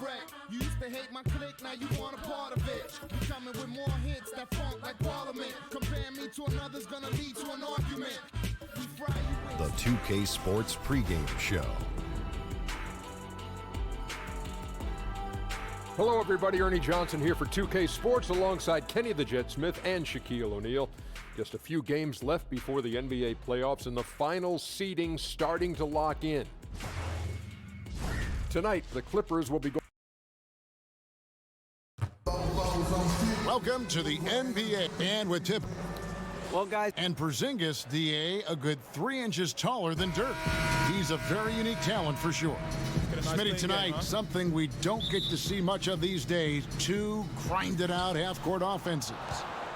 wreck. You used to hate my clique, now you want a part of it. You coming with more hits that funk like Parliament. Compare me to another's gonna lead to an argument. We fry you The 2K Sports pregame show. Hello, everybody. Ernie Johnson here for 2K Sports alongside Kenny the Jet Smith and Shaquille O'Neal. Just a few games left before the NBA playoffs and the final seeding starting to lock in. Tonight, the Clippers will be going. Welcome to the NBA. And with Tip. Well, guys. And Porzingis, DA, a good 3 inches taller than Dirk. He's a very unique talent for sure. Smitty, tonight, something we don't get to see much of these days, 2 grinded-out half-court offenses.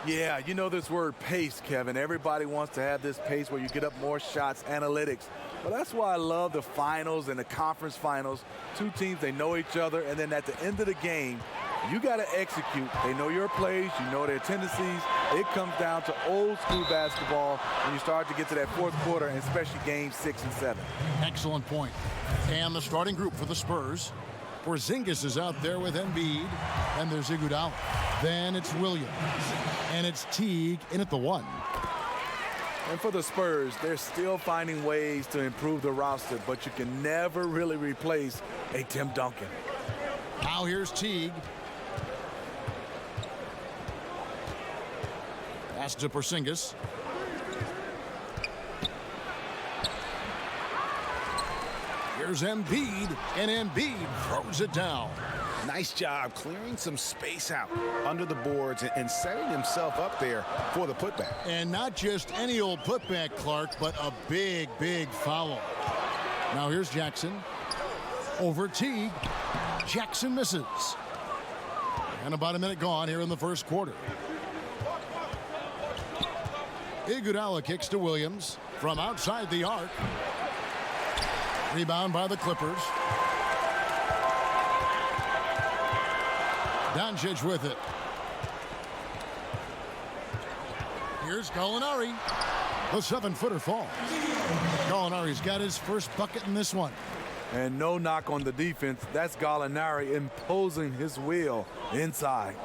Yeah, you know this word pace, Kevin. Everybody wants to have this pace where you get up more shots, analytics. But that's why I love the finals and the conference finals. 2 teams, they know each other, and then at the end of the game, you got to execute. They know your plays, you know their tendencies. It comes down to old-school basketball when you start to get to that fourth quarter, and especially games 6 and 7. Excellent point. And the starting group for the Spurs. Porzingis is out there with Embiid, and there's Iguodala. Then it's Williams, and it's Teague in at the 1. And for the Spurs, they're still finding ways to improve the roster, but you can never really replace a Tim Duncan. Now here's Teague. Pass to Porzingis. Here's Embiid, and Embiid throws it down. Nice job clearing some space out under the boards and setting himself up there for the putback. And not just any old putback, Clark, but a big, big foul. Now here's Jackson. Over Teague. Jackson misses. And about a minute gone here in the first quarter. Iguodala kicks to Williams from outside the arc. Rebound by the Clippers. Doncic with it. Here's Gallinari. The 7-footer falls. Gallinari's got his first bucket in this one. And no knock on the defense. That's Gallinari imposing his will inside.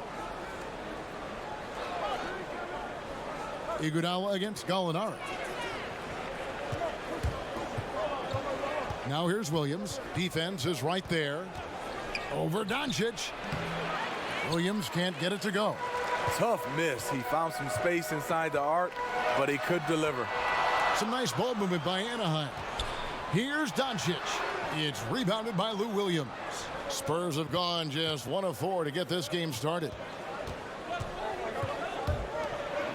Iguodala against Gallinari. Now here's Williams. Defense is right there. Over Doncic. Williams can't get it to go. Tough miss. He found some space inside the arc, but he could deliver. Some nice ball movement by Anaheim. Here's Doncic. It's rebounded by Lou Williams. Spurs have gone just 1 of 4 to get this game started.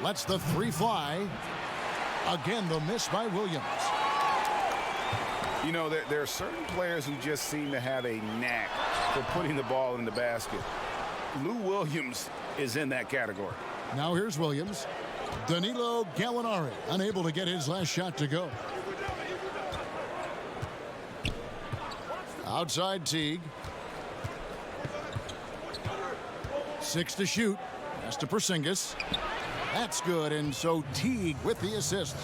Lets the 3 fly. Again, the miss by Williams. You know, there are certain players who just seem to have a knack for putting the ball in the basket. Lou Williams is in that category. Now here's Williams. Danilo Gallinari unable to get his last shot to go. Outside Teague. 6 to shoot. Pass to Porzingis. That's good, and so Teague with the assist.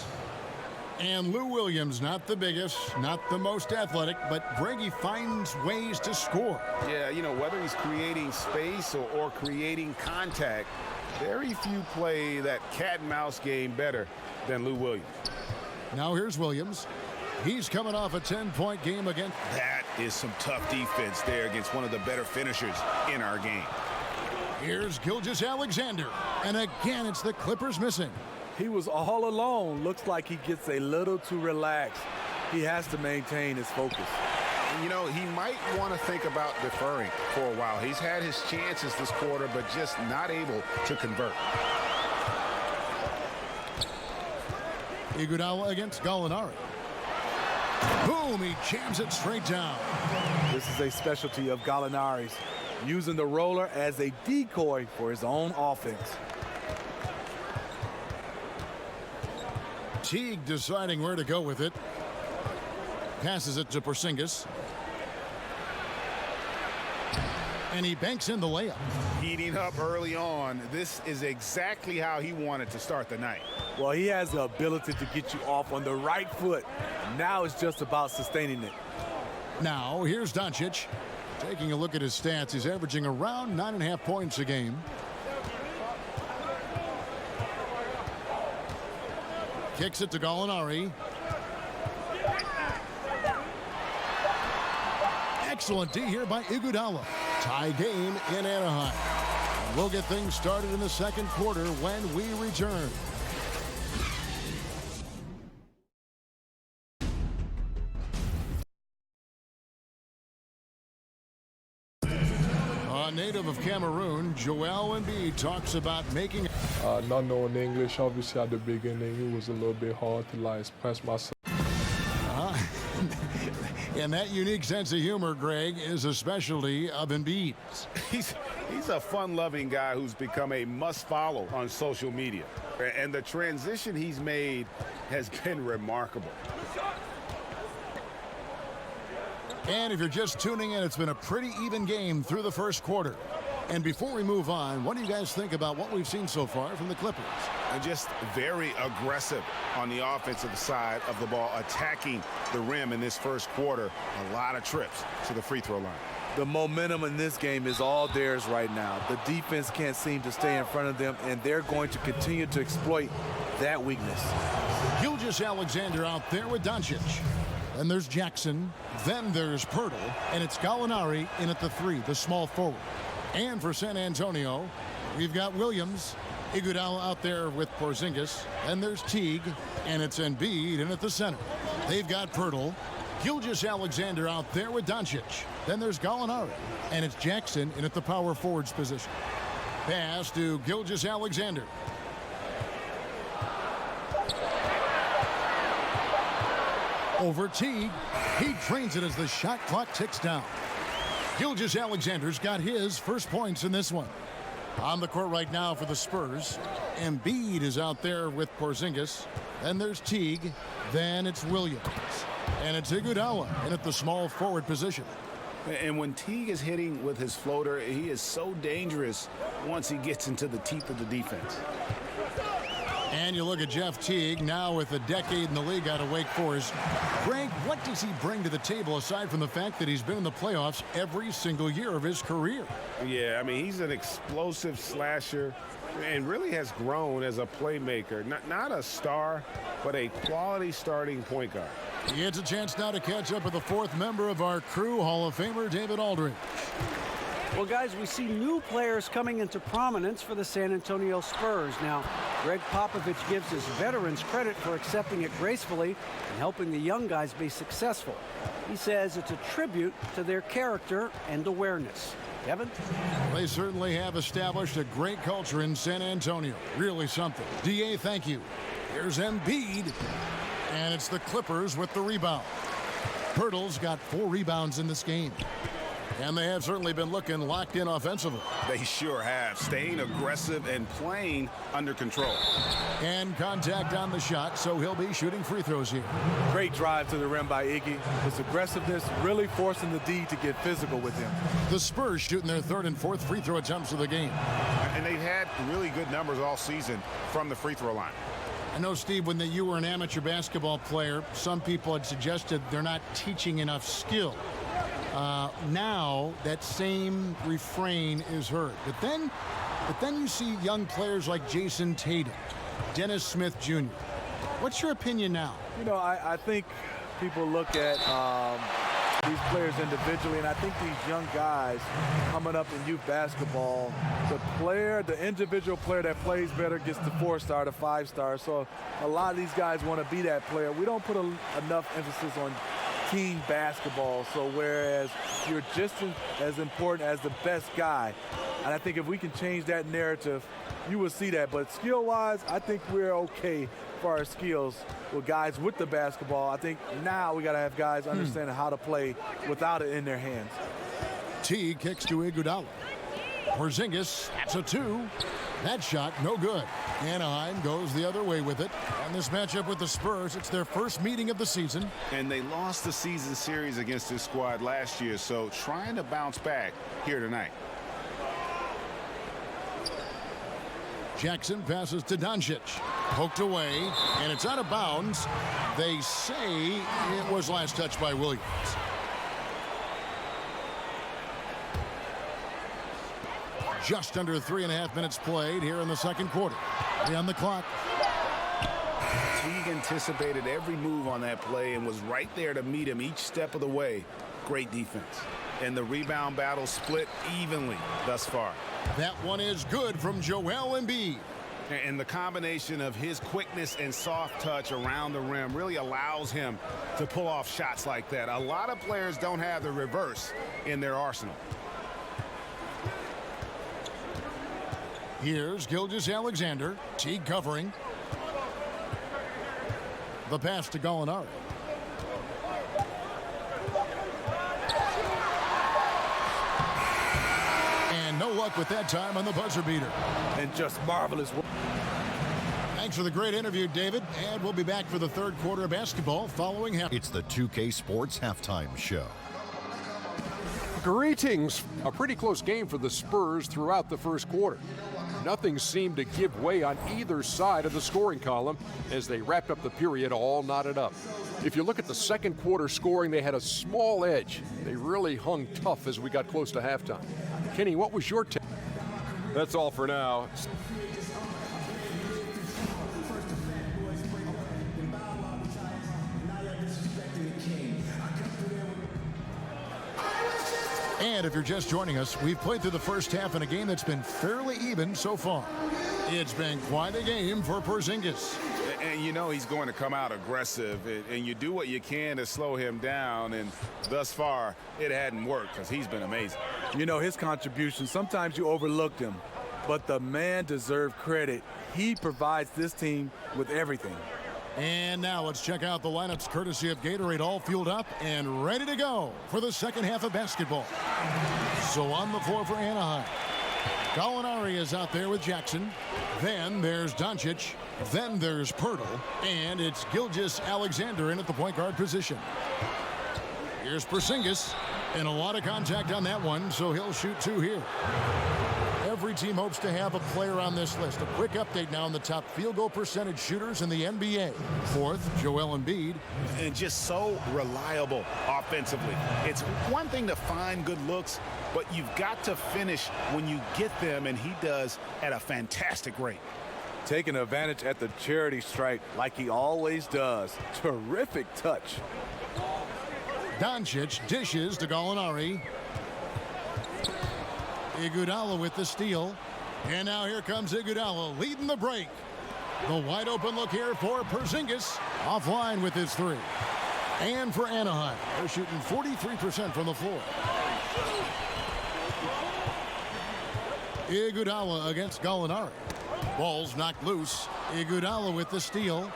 And Lou Williams, not the biggest, not the most athletic, but Greggy finds ways to score. Yeah, you know, whether he's creating space or creating contact, very few play that cat and mouse game better than Lou Williams. Now here's Williams. He's coming off a 10-point game against. That is some tough defense there against one of the better finishers in our game. Here's Gilgeous-Alexander. And again, it's the Clippers missing. He was all alone. Looks like he gets a little too relaxed. He has to maintain his focus. You know, he might want to think about deferring for a while. He's had his chances this quarter, but just not able to convert. Iguodala against Gallinari. Boom, he jams it straight down. This is a specialty of Gallinari's, using the roller as a decoy for his own offense. Teague deciding where to go with it. Passes it to Porzingis. And he banks in the layup. Heating up early on. This is exactly how he wanted to start the night. Well, he has the ability to get you off on the right foot. Now it's just about sustaining it. Now, here's Doncic. Taking a look at his stats, he's averaging around 9.5 points a game. Kicks it to Gallinari. Excellent D here by Iguodala. Tie game in Anaheim. And we'll get things started in the second quarter when we return. A native of Cameroon, Joel Embiid talks about making... Not knowing English, obviously at the beginning, it was a little bit hard to express myself. And that unique sense of humor, Greg, is a specialty of Embiid's. He's a fun-loving guy who's become a must-follow on social media. And the transition he's made has been remarkable. And if you're just tuning in, it's been a pretty even game through the first quarter. And before we move on, what do you guys think about what we've seen so far from the Clippers? And just very aggressive on the offensive side of the ball, attacking the rim in this first quarter. A lot of trips to the free throw line. The momentum in this game is all theirs right now. The defense can't seem to stay in front of them, and they're going to continue to exploit that weakness. Gilgeous-Alexander out there with Doncic. Then there's Jackson. Then there's Pirtle. And it's Gallinari in at the 3, the small forward. And for San Antonio, we've got Williams. Iguodala out there with Porzingis. Then there's Teague. And it's Embiid in at the center. They've got Pirtle. Gilgeous-Alexander out there with Doncic. Then there's Gallinari. And it's Jackson in at the power forwards position. Pass to Gilgeous-Alexander. Over Teague. He drains it as the shot clock ticks down. Gilgeous-Alexander's got his first points in this one. On the court right now for the Spurs. Embiid is out there with Porzingis. Then there's Teague. Then it's Williams. And it's Iguodala in at the small forward position. And when Teague is hitting with his floater, he is so dangerous once he gets into the teeth of the defense. And you look at Jeff Teague, now with a decade in the league out of Wake Forest. Greg, what does he bring to the table aside from the fact that he's been in the playoffs every single year of his career? Yeah, I mean, he's an explosive slasher and really has grown as a playmaker. Not a star, but a quality starting point guard. He gets a chance now to catch up with the fourth member of our crew, Hall of Famer David Aldridge. Well, guys, we see new players coming into prominence for the San Antonio Spurs. Now, Greg Popovich gives his veterans credit for accepting it gracefully and helping the young guys be successful. He says it's a tribute to their character and awareness. Kevin? They certainly have established a great culture in San Antonio. Really something. DA, thank you. Here's Embiid. And it's the Clippers with the rebound. Pirtle's got 4 rebounds in this game. And they have certainly been looking locked in offensively. They sure have, staying aggressive and playing under control. And contact on the shot, so he'll be shooting free throws here. Great drive to the rim by Iggy. His aggressiveness really forcing the D to get physical with him. The Spurs shooting their 3rd and 4th free throw attempts of the game. And they've had really good numbers all season from the free throw line. I know, Steve, when you were an amateur basketball player, some people had suggested they're not teaching enough skill. Now that same refrain is heard. But then you see young players like Jason Tatum, Dennis Smith Jr. What's your opinion now? You know, I think people look at these players individually, and I think these young guys coming up in youth basketball, the individual player that plays better gets the 4-star, the 5-star. So a lot of these guys want to be that player. We don't put enough emphasis on team basketball, so whereas you're just as important as the best guy, and I think if we can change that narrative, you will see that. But skill-wise, I think we're okay for our skills with guys with the basketball. I think now we got to have guys understanding how to play without it in their hands. T kicks to Iguodala. Porzingis, that's a 2. That shot, no good. Anaheim goes the other way with it. And this matchup with the Spurs, it's their first meeting of the season. And they lost the season series against this squad last year, so trying to bounce back here tonight. Jackson passes to Doncic. Poked away, and it's out of bounds. They say it was last touched by Williams. just under 3.5 minutes played here in the second quarter. 3 on the clock. Teague anticipated every move on that play and was right there to meet him each step of the way. Great defense. And the rebound battle split evenly thus far. That one is good from Joel Embiid. And the combination of his quickness and soft touch around the rim really allows him to pull off shots like that. A lot of players don't have the reverse in their arsenal. Here's Gilgeous-Alexander. Teague covering. The pass to Gallinari. And no luck with that time on the buzzer beater. And just marvelous work. Thanks for the great interview, David. And we'll be back for the third quarter of basketball following half. It's the 2K Sports Halftime Show. Greetings. A pretty close game for the Spurs throughout the first quarter. Nothing seemed to give way on either side of the scoring column as they wrapped up the period all knotted up. If you look at the second quarter scoring, they had a small edge. They really hung tough as we got close to halftime. Kenny, what was your take? That's all for now. And if you're just joining us, we've played through the first half in a game that's been fairly even so far. It's been quite a game for Porzingis. And you know he's going to come out aggressive, and you do what you can to slow him down, and thus far it hadn't worked because he's been amazing. You know, his contribution, sometimes you overlooked him, but the man deserved credit. He provides this team with everything. And now let's check out the lineups courtesy of Gatorade, all fueled up and ready to go for the second half of basketball. So on the floor for Anaheim, Gallinari is out there with Jackson. Then there's Doncic. Then there's Pirtle. And it's Gilgeous-Alexander in at the point guard position. Here's Porzingis. And a lot of contact on that one, so he'll shoot 2 here. Every team hopes to have a player on this list. A quick update now on the top field goal percentage shooters in the NBA. Fourth, Joel Embiid. And just so reliable offensively. It's one thing to find good looks, but you've got to finish when you get them, and he does at a fantastic rate. Taking advantage at the charity stripe like he always does. Terrific touch. Doncic dishes to Gallinari. Iguodala with the steal. And now here comes Iguodala leading the break. The wide open look here for Porzingis. Offline with his 3. And for Anaheim, they're shooting 43% from the floor. Iguodala against Gallinari. Ball's knocked loose. Iguodala with the steal.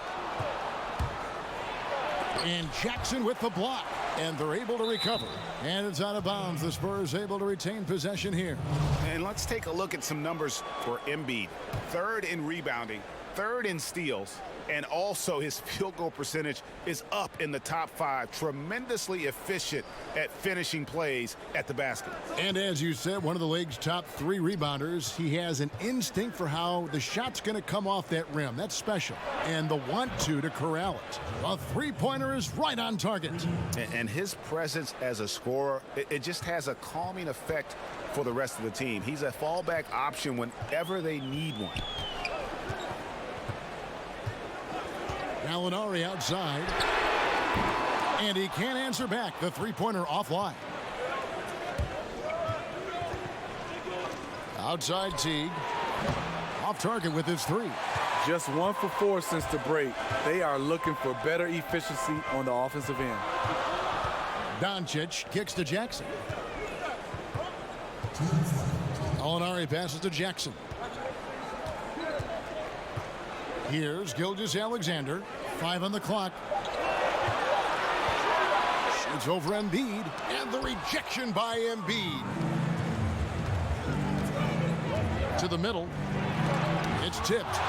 And Jackson with the block. And they're able to recover. And it's out of bounds. The Spurs able to retain possession here. And let's take a look at some numbers for Embiid. 3rd in rebounding, 3rd in steals, and also his field goal percentage is up in the top 5. Tremendously efficient at finishing plays at the basket. And as you said, one of the league's top 3 rebounders. He has an instinct for how the shot's going to come off that rim. That's special. And the want-to corral it. A three-pointer is right on target. And his presence as a scorer, it just has a calming effect for the rest of the team. He's a fallback option whenever they need one. Gallinari outside. And he can't answer back. The three-pointer offline. Outside Teague. Off target with his 3. Just 1 for 4 since the break. They are looking for better efficiency on the offensive end. Doncic kicks to Jackson. Gallinari passes to Jackson. Here's Gilgeous-Alexander. 5 on the clock. Shoots over Embiid. And the rejection by Embiid. To the middle. It's tipped.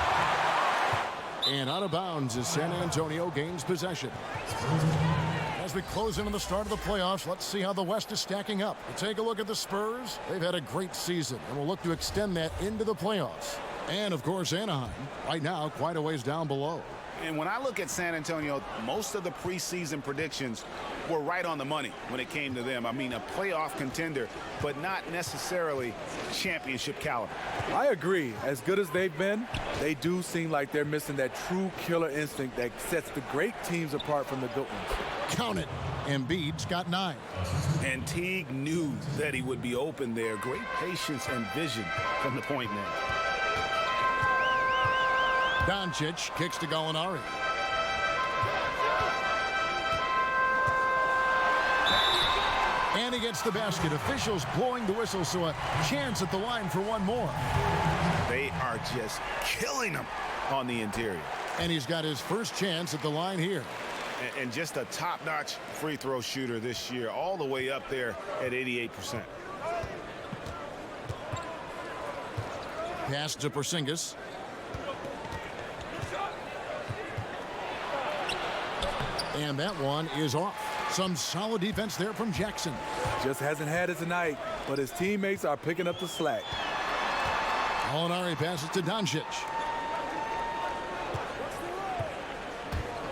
And out of bounds as San Antonio gains possession. As we close in on the start of the playoffs, let's see how the West is stacking up. We'll take a look at the Spurs. They've had a great season, and we'll look to extend that into the playoffs. And, of course, Anaheim, right now, quite a ways down below. And when I look at San Antonio, most of the preseason predictions were right on the money when it came to them. I mean, a playoff contender, but not necessarily championship caliber. I agree. As good as they've been, they do seem like they're missing that true killer instinct that sets the great teams apart from the good ones. Count it. Embiid's got 9. And Teague knew that he would be open there. Great patience and vision from the point man. Doncic kicks to Gallinari. And he gets the basket. Officials blowing the whistle, so a chance at the line for one more. They are just killing him on the interior. And he's got his first chance at the line here. And just a top-notch free throw shooter this year, all the way up there at 88%. Pass to Porzingis. And that one is off. Some solid defense there from Jackson. Just hasn't had it tonight, but his teammates are picking up the slack. Gallinari passes to Doncic.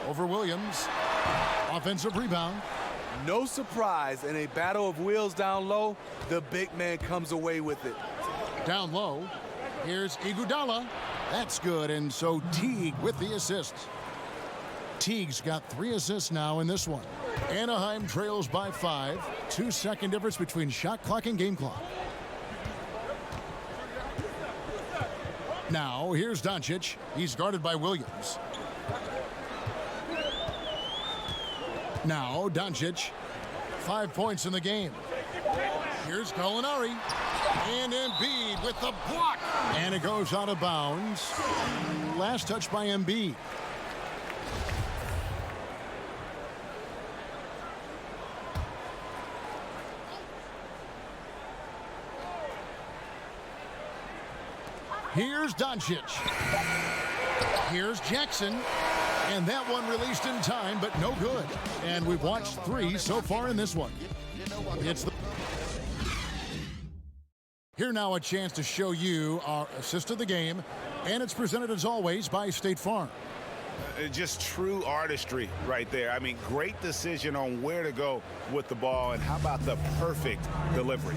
Over Williams. Offensive rebound. No surprise, in a battle of wheels down low, the big man comes away with it. Down low. Here's Iguodala. That's good, and so Teague with the assist. Teague's got 3 assists now in this one. Anaheim trails by 5. 2-second difference between shot clock and game clock. Now, here's Doncic. He's guarded by Williams. Now, Doncic. 5 points in the game. Here's Gallinari. And Embiid with the block. And it goes out of bounds. Last touch by Embiid. Here's Doncic. Here's Jackson. And that one released in time, but no good. And we've watched 3 so far in this one. It's the... Here now a chance to show you our assist of the game. And it's presented as always by State Farm. Just true artistry right there. I mean, great decision on where to go with the ball, and how about the perfect delivery?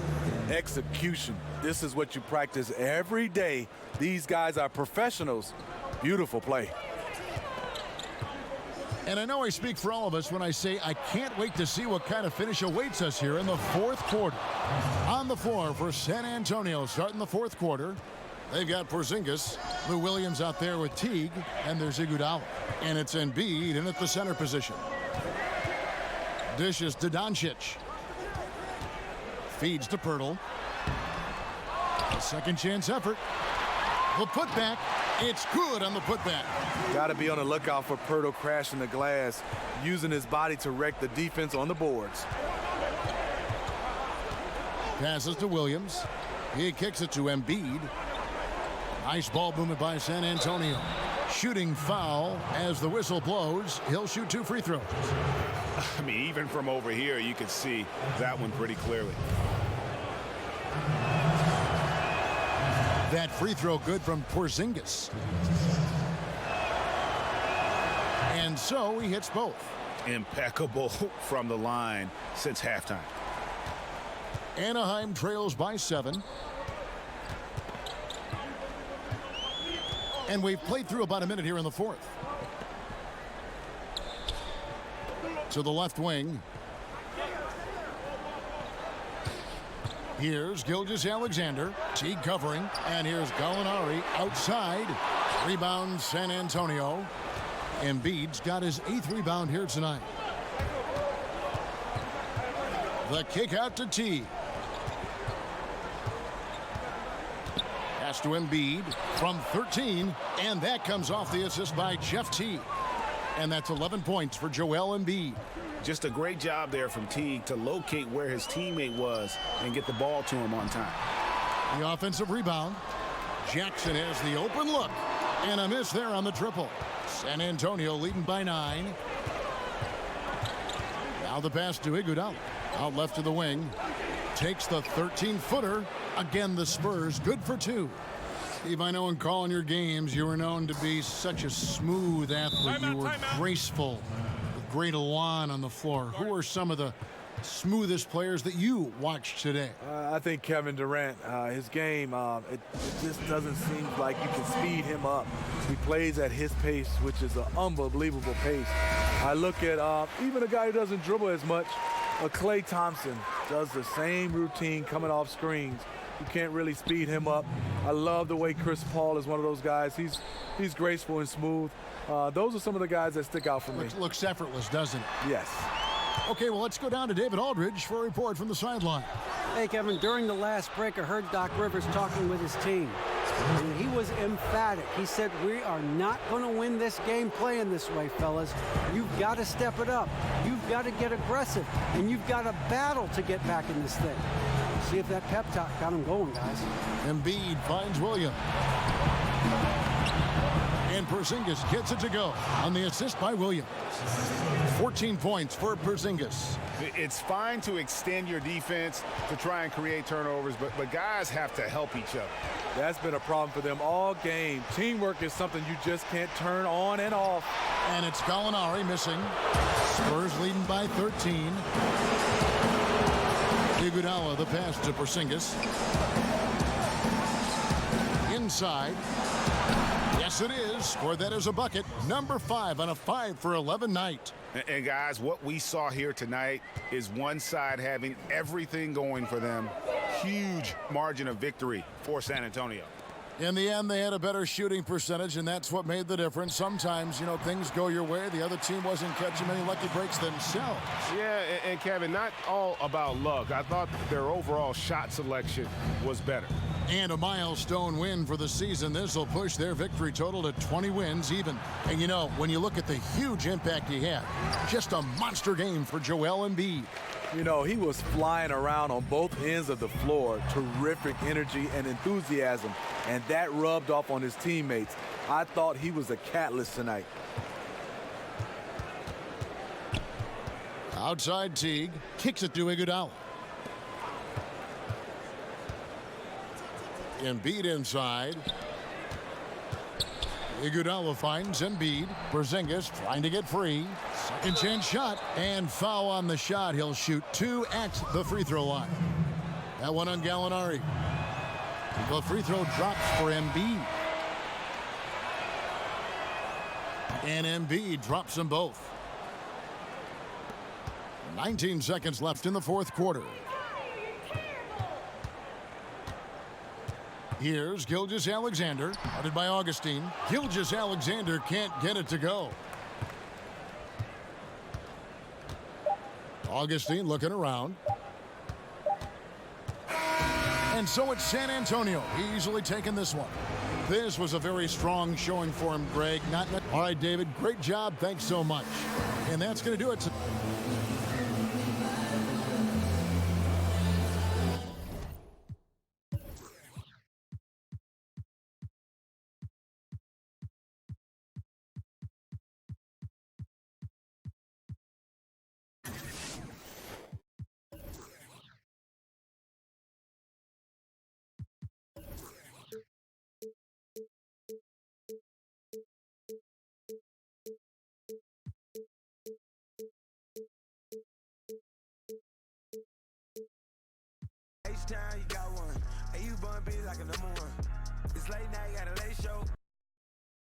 Execution. This is what you practice every day. These guys are professionals. Beautiful play. And I know I speak for all of us when I say I can't wait to see what kind of finish awaits us here in the 4th quarter. On the floor for San Antonio starting the 4th quarter. They've got Porzingis, Lou Williams out there with Teague, and there's Iguodala. And it's Embiid in at the center position. Dishes to Doncic. Feeds to Pirtle. A second chance effort. The putback. It's good on the putback. Got to be on the lookout for Pirtle crashing the glass, using his body to wreck the defense on the boards. Passes to Williams. He kicks it to Embiid. Nice ball movement by San Antonio. Shooting foul as the whistle blows. He'll shoot 2 free throws. I mean, even from over here, you could see that one pretty clearly. That free throw good from Porzingis. And so he hits both. Impeccable from the line since halftime. Anaheim trails by 7. And we've played through about a minute here in the 4th. To the left wing. Here's Gilgeous-Alexander. Teague covering. And here's Gallinari outside. Rebound San Antonio. Embiid's got his 8th rebound here tonight. The kick out to Teague. Pass to Embiid from 13. And that comes off the assist by Jeff Teague. And that's 11 points for Joel Embiid. Just a great job there from Teague to locate where his teammate was and get the ball to him on time. The offensive rebound. Jackson has the open look. And a miss there on the triple. San Antonio leading by 9. Now the pass to Iguodala. Out left to the wing. Takes the 13-footer. Again, the Spurs good for 2. Steve, I know in calling your games, you were known to be such a smooth athlete. You were graceful, with great elan on the floor. Who are some of the smoothest players that you watched today? I think Kevin Durant, his game, it just doesn't seem like you can speed him up. He plays at his pace, which is an unbelievable pace. I look at even a guy who doesn't dribble as much, Klay Thompson does the same routine coming off screens. You can't really speed him up. I love the way Chris Paul is one of those guys. He's graceful and smooth. Those are some of the guys that stick out for me. Looks effortless, doesn't it? Yes. Okay, well, let's go down to David Aldridge for a report from the sideline. Hey, Kevin, during the last break, I heard Doc Rivers talking with his team. And he was emphatic. He said, we are not going to win this game playing this way, fellas. You've got to step it up. You've got to get aggressive. And you've got to battle to get back in this thing. See if that pep talk got him going, guys. Embiid finds Williams. And Porzingis gets it to go on the assist by Williams. 14 points for Porzingis. It's fine to extend your defense to try and create turnovers, but guys have to help each other. That's been a problem for them all game. Teamwork is something you just can't turn on and off. And it's Gallinari missing. Spurs leading by 13. Iguodala the pass to Porzingis. Inside. Yes, it is. Scored that as a bucket. Number 5 on a 5 for 11 night. And guys, what we saw here tonight is one side having everything going for them. Huge margin of victory for San Antonio. In the end, they had a better shooting percentage, and that's what made the difference. Sometimes, you know, things go your way. The other team wasn't catching many lucky breaks themselves. Yeah, and Kevin, not all about luck. I thought their overall shot selection was better. And a milestone win for the season. This will push their victory total to 20 wins even. And, you know, when you look at the huge impact he had, just a monster game for Joel Embiid. You know, he was flying around on both ends of the floor. Terrific energy and enthusiasm. And that rubbed off on his teammates. I thought he was a catalyst tonight. Outside Teague. Kicks it to Iguodala. Embiid inside. Iguodala finds Embiid. Porzingis trying to get free. Second chance shot and foul on the shot. He'll shoot 2 at the free throw line. That one on Gallinari. The free throw drops for Embiid. And Embiid drops them both. 19 seconds left in the fourth quarter. Here's Gilgeous-Alexander, guarded by Augustine. Gilgeous-Alexander can't get it to go. Augustine looking around. And so it's San Antonio easily taking this one. This was a very strong showing for him, Greg. All right, David, great job. Thanks so much. And that's going to do it. H-Town, you got one. Hey, you bun be like a number